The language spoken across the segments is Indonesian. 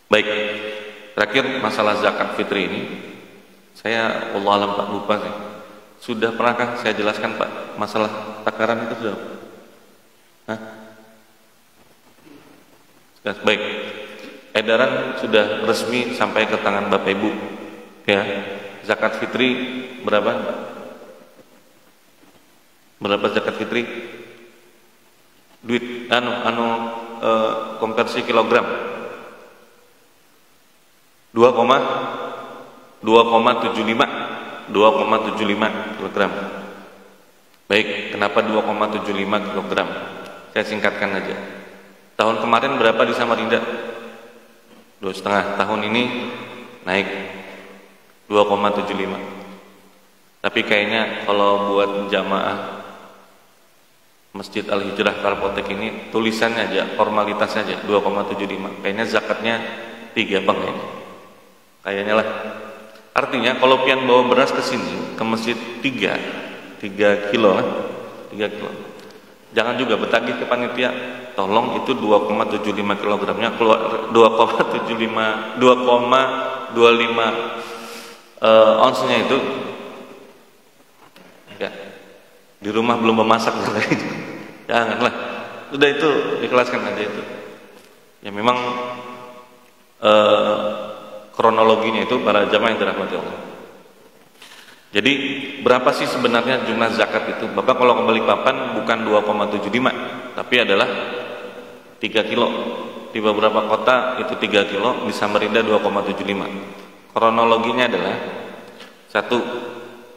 Baik, terakhir masalah zakat fitri ini, saya Allah alam Pak lupa sih. Sudah pernahkah saya jelaskan Pak masalah takaran itu sudah? Hah? Baik, edaran sudah resmi sampai ke tangan Bapak Ibu. Ya, zakat fitri berapa? Berapa zakat fitri? Duit konversi kilogram 2,75 kilogram. Baik, kenapa 2,75 kilogram? Saya singkatkan aja. Tahun kemarin berapa di Samarinda? 2,5. Tahun ini naik 2,75. Tapi kayaknya kalau buat jamaah Masjid Al-Hijrah Karpotek ini tulisannya aja, formalitasnya aja 2,75. Kayaknya zakatnya 3 bang ya. Kayaknya lah. Artinya kalau pian bawa beras ke sini ke masjid 3 kilo lah, 3 kilo. Jangan juga bertagih ke panitia, tolong itu 2,75 kilogramnya keluar 2,25 onsnya itu ya. Di rumah belum memasak janganlah, sudah itu ikhlaskan aja itu ya. Memang kronologinya itu para jamaah yang dirahmati Allah. Jadi berapa sih sebenarnya jumlah zakat itu? Bapak kalau kembali papan bukan 2,75 tapi adalah 3 kilo. Di beberapa kota itu 3 kilo, di Samarinda 2,75. Kronologinya adalah satu,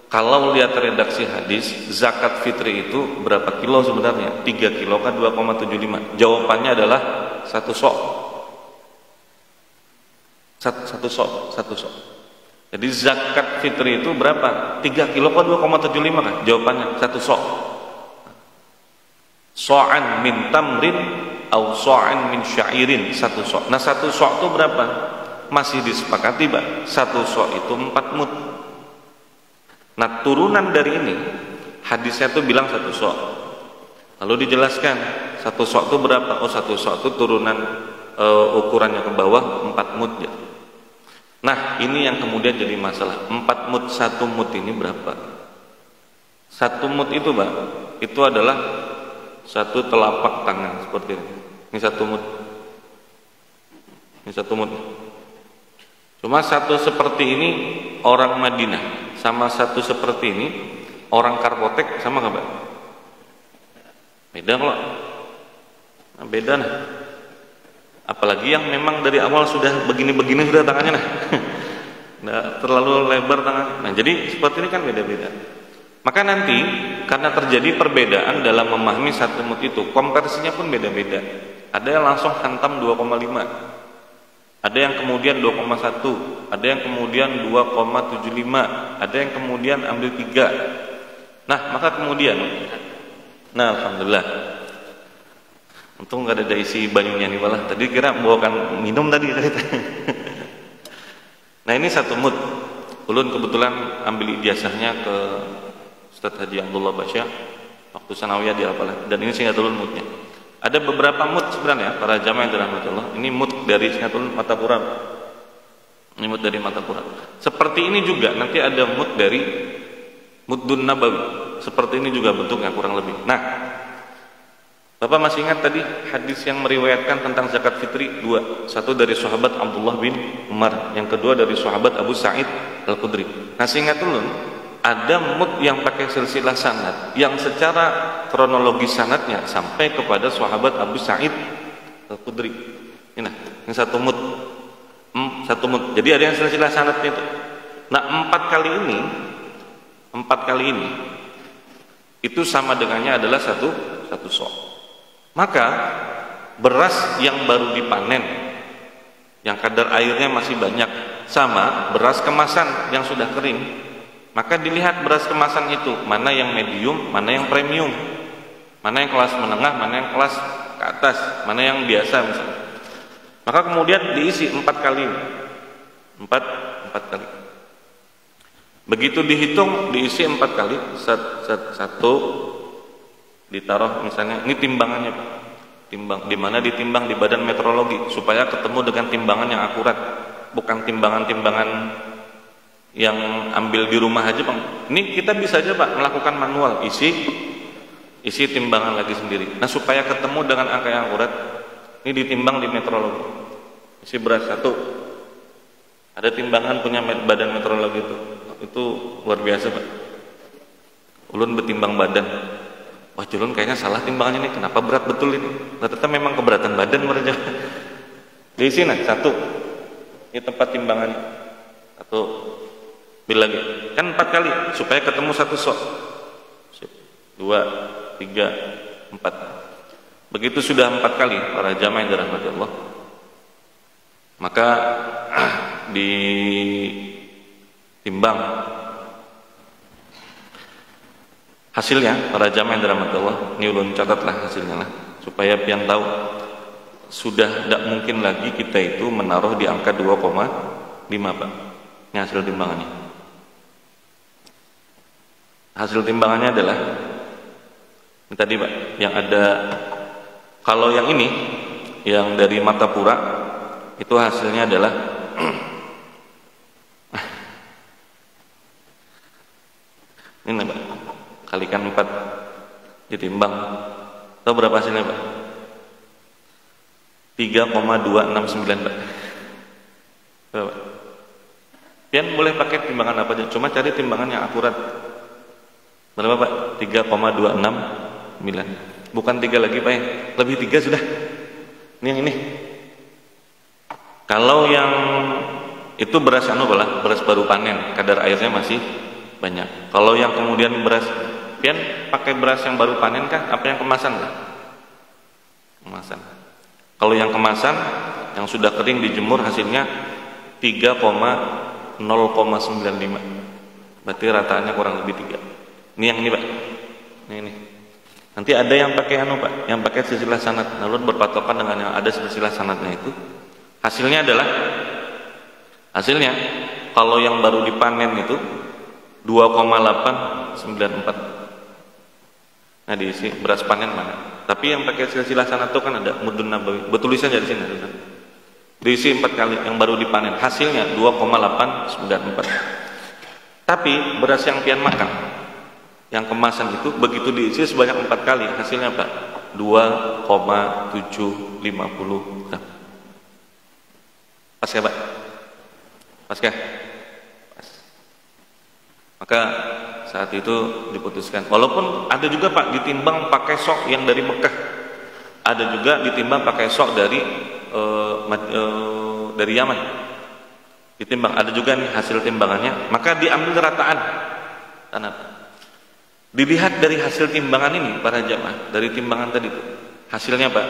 kalau lihat redaksi hadis, zakat fitri itu berapa kilo sebenarnya? 3 kilo kan 2,75. Jawabannya adalah satu sok. Satu sok. Jadi zakat fitri itu berapa? 3 kilo kan 2,75 kan? Jawabannya satu sok. So'an min tamrin au so'an min syairin, satu sok. Nah satu sok itu berapa? Masih disepakati Pak, satu sok itu 4 mud. Nah turunan dari ini hadisnya itu bilang satu sok, lalu dijelaskan satu sok itu berapa? Oh satu sok itu turunan ukurannya ke bawah 4 mud ya. Nah ini yang kemudian jadi masalah, 4 mud, 1 mud ini berapa? 1 mud itu Pak, itu adalah 1 telapak tangan seperti ini. Ini 1 mud, ini 1 mud. Cuma 1 seperti ini orang Madinah, sama 1 seperti ini orang Karpotek, sama nggak Pak? Beda kok. Nah, beda nah. Apalagi yang memang dari awal sudah begini-begini sudah tangannya nah. Nggak terlalu lebar tangan. Nah jadi seperti ini kan beda-beda. Maka nanti karena terjadi perbedaan dalam memahami 1 mud itu, konversinya pun beda-beda. Ada yang langsung hantam 2,5, ada yang kemudian 2,1, ada yang kemudian 2,75, ada yang kemudian ambil 3. Nah maka kemudian, nah alhamdulillah, untung gak ada isi banyunya nih malah. Tadi kira bawakan minum tadi. Nah ini 1 mud. Ulun kebetulan ambil ijazahnya ke Ustaz Haji Abdullah Basya waktu sanawiyah di Al-Falah, dan ini Singatulun mudnya. Ada beberapa mud sebenarnya para jamaah yang dirahmati Allah. Ini mud dari Singatulun Matapura. Ini mud dari Matapura. Seperti ini juga nanti ada mud dari Muddun Nabawi. Seperti ini juga bentuknya kurang lebih. Nah, Bapak masih ingat tadi hadis yang meriwayatkan tentang zakat fitri 2. Satu dari sahabat Abdullah bin Umar, yang kedua dari sahabat Abu Sa'id Al-Khudri. Nah seingat dulu ada mud yang pakai silsilah sanad, yang secara kronologi sanadnya sampai kepada sahabat Abu Sa'id Al-Khudri. Ini 1 mud. 1 mud. Jadi ada yang silsilah sanadnya itu. Nah 4 kali ini itu sama dengannya adalah satu sok. Maka beras yang baru dipanen, yang kadar airnya masih banyak, sama beras kemasan yang sudah kering, maka dilihat beras kemasan itu mana yang medium, mana yang premium, mana yang kelas menengah, mana yang kelas ke atas, mana yang biasa misalnya. Maka kemudian diisi 4 kali, 4 kali. Begitu dihitung diisi 4 kali, satu ditaruh misalnya, ini timbangannya Pak. Timbang di mana ditimbang di badan meteorologi supaya ketemu dengan timbangan yang akurat, bukan timbangan-timbangan yang ambil di rumah aja, Bang. Ini kita bisa aja, Pak, melakukan manual, isi timbangan lagi sendiri. Nah, supaya ketemu dengan angka yang akurat, ini ditimbang di meteorologi. Isi beras 1. Ada timbangan punya badan meteorologi itu luar biasa, Pak. Ulun bertimbang badan. Wah, Julun kayaknya salah timbangannya nih. Kenapa berat betul ini? Ternyata memang keberatan badan mereka. Diisi nah 1. Ini tempat timbangan 1. Bila lagi. Kan 4 kali supaya ketemu 1 sok. 2, 3, 4. Begitu sudah 4 kali para jamaah yang dirahmati Allah, maka ditimbang hasilnya. Para jamaah yang dirahmati Allah, ini ulun catatlah hasilnya lah, supaya pian tahu sudah tidak mungkin lagi kita itu menaruh di angka 2,5, Pak. Ini hasil timbangannya. Hasil timbangannya adalah ini tadi, Pak, yang ada. Kalau yang ini yang dari Martapura itu hasilnya adalah ini, Pak, kalikan 4 ditimbang. Tahu berapa hasilnya, Pak? 3,269, Pak. Berapa? Pian boleh pakai timbangan apa aja, cuma cari timbangan yang akurat. Berapa, Pak? 3,269. Bukan 3 lagi, Pak, ya. Lebih 3 sudah. Ini yang ini. Kalau yang itu beras beras baru panen, kadar airnya masih banyak. Kalau yang kemudian beras, pian pakai beras yang baru panen kah? Apa yang kemasan kah? Kemasan. Kalau yang kemasan, yang sudah kering dijemur, hasilnya 3,095. Berarti rataannya kurang lebih 3. Ini yang ini, Pak. Ini. Nanti ada yang pakai Pak, yang pakai silsilah sanad. Lalu berpatokan dengan yang ada silsilah sanadnya itu. Hasilnya kalau yang baru dipanen itu 2,894. Nah, diisi beras panen mana? Tapi yang pakai silsilah sanad itu kan ada Mudun Nabawi. Betul tulisannya di sini. Diisi 4 kali yang baru dipanen. Hasilnya 2,894. Tapi beras yang pian makan, yang kemasan itu begitu diisi sebanyak 4 kali, hasilnya Pak 2,750 gram. Pas ya, Pak? Pas kah? Pas. Maka saat itu diputuskan. Walaupun ada juga, Pak, ditimbang pakai sok yang dari Mekah. Ada juga ditimbang pakai sok dari Yaman. Ditimbang. Ada juga nih hasil timbangannya. Maka diambil rataan. Kenapa? Dilihat dari hasil timbangan ini para jamaah, dari timbangan tadi itu hasilnya, Pak,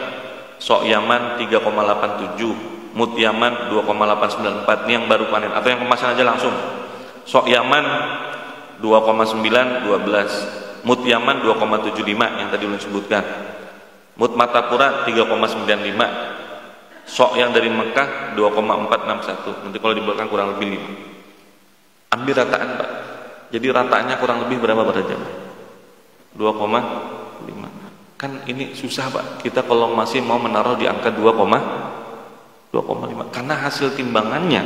sok Yaman 3,87, mut Yaman 2,894. Ini yang baru panen atau yang kemasan aja langsung. Sok Yaman 2,912, mut Yaman 2,75 yang tadi ulun sebutkan, mut Martapura 3,95, sok yang dari Mekah 2,461. Nanti kalau dibuatkan kurang lebih 5. Ambil rataan, Pak. Jadi rataannya kurang lebih berapa pada jamaah? 2,5. Kan ini susah, Pak, kita kalau masih mau menaruh di angka 2,5 karena hasil timbangannya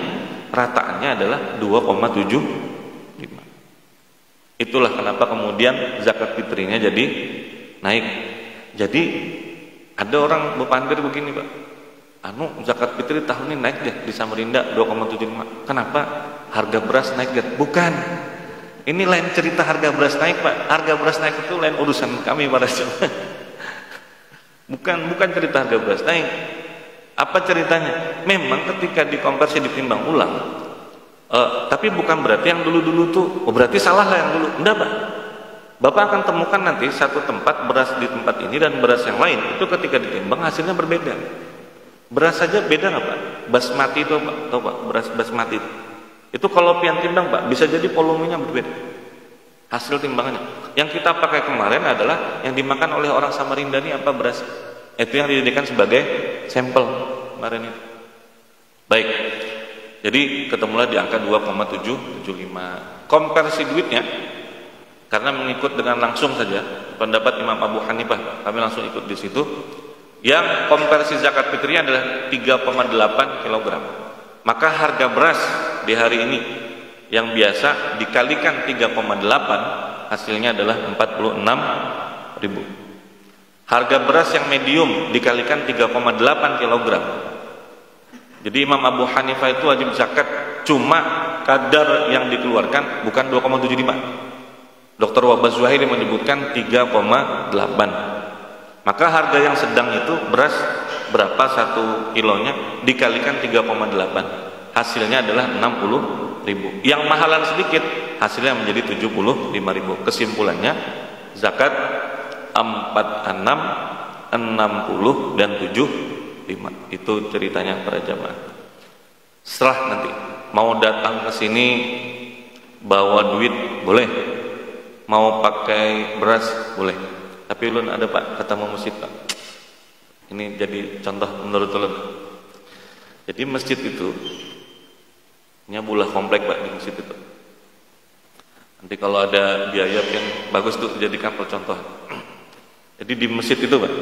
rataannya adalah 2,75. Itulah kenapa kemudian zakat fitrinya jadi naik. Jadi ada orang berpandir begini, Pak, zakat fitri tahun ini naik deh di Samarinda 2,75. Kenapa? Harga beras naik deh. Bukan. Ini lain cerita harga beras naik, Pak. Harga beras naik itu lain urusan kami para jemaah. Bukan cerita harga beras naik. Apa ceritanya? Memang ketika dikonversi ditimbang ulang, tapi bukan berarti yang dulu-dulu tuh, berarti salah lah yang dulu. Enggak, Pak. Bapak akan temukan nanti satu tempat beras di tempat ini dan beras yang lain itu ketika ditimbang hasilnya berbeda. Beras saja beda nggak, Pak? Basmati itu, Pak, tahu, Pak? Beras basmati itu kalau pian timbang, Pak, bisa jadi volumenya berbeda. Hasil timbangannya. Yang kita pakai kemarin adalah yang dimakan oleh orang Samarinda ini apa beras? Itu yang dijadikan sebagai sampel kemarin itu. Baik. Jadi ketemulah di angka 2,775. Konversi duitnya karena mengikut dengan langsung saja pendapat Imam Abu Hanifah, kami langsung ikut di situ. yang konversi zakat fitrnya adalah 3,8 kg. Maka harga beras di hari ini yang biasa dikalikan 3,8 hasilnya adalah 46.000. Harga beras yang medium dikalikan 3,8 kg. Jadi Imam Abu Hanifah itu wajib zakat cuma kadar yang dikeluarkan bukan 2,75. Dr. Wahbah Zuhairi menyebutkan 3,8. Maka harga yang sedang itu beras berapa 1 kilonya dikalikan 3,8 hasilnya adalah 60.000. Yang mahalan sedikit hasilnya menjadi 75.000. Kesimpulannya zakat 46, 60 dan 75. Itu ceritanya para jamaah. Setelah nanti mau datang ke sini bawa duit boleh, mau pakai beras boleh. Tapi ulun ada Pak, kata mau masjid Pak. Ini jadi contoh menurut ulun. Jadi masjid itu nyabulah komplek Pak di masjid itu. Nanti kalau ada biaya yang bagus tuh dijadikan contoh. Jadi di masjid itu Pak,